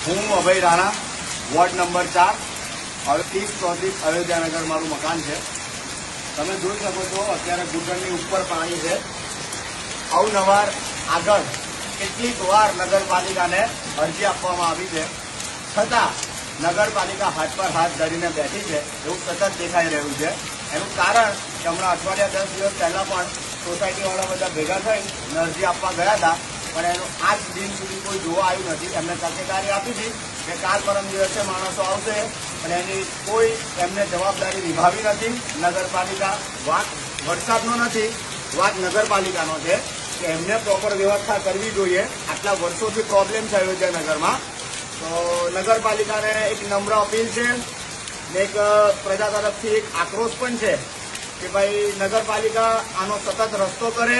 હું અભય Rana, ward number 4, 3034 Ayodhyanagar મારું મકાન છે। તમે જોઈ શકો છો અત્યારે ઘૂંટણની ઉપર પાણી છે। અવનવાર આગળ કેટલીક વાર નગરપાલિકાને અરજી આપવામાં આવી છે, છતાં નગરપાલિકા હાથ પર હાથ ધરીને બેઠી છે એવું સતત દેખાઈ રહ્યું છે। એનું કારણ કે હમણાં અઠવાડિયા 10 દિવસ પહેલા પણ સોસાયટીવાળા બધા ભેગા થઈને અરજી આપવા ગયા હતા, પણ એનું આજ દિન સુધી કોઈ જોવા આવ્યું નથી। એમને તકેદારી આપી હતી કે કાલ પરમ દિવસે માણસો આવશે, પણ એની કોઈ એમને જવાબદારી નિભાવી નથી। નગરપાલિકા વાત વરસાદનો નથી, વાત નગરપાલિકાનો છે કે એમને પ્રોપર વ્યવસ્થા કરવી જોઈએ। આટલા વર્ષોથી પ્રોબ્લેમ થયો છે નગરમાં, તો નગરપાલિકાને એક નમ્ર અપીલ છે ને એક પ્રજા તરફથી એક આક્રોશ પણ છે કે ભાઈ નગરપાલિકા આનો સતત રસ્તો કરે।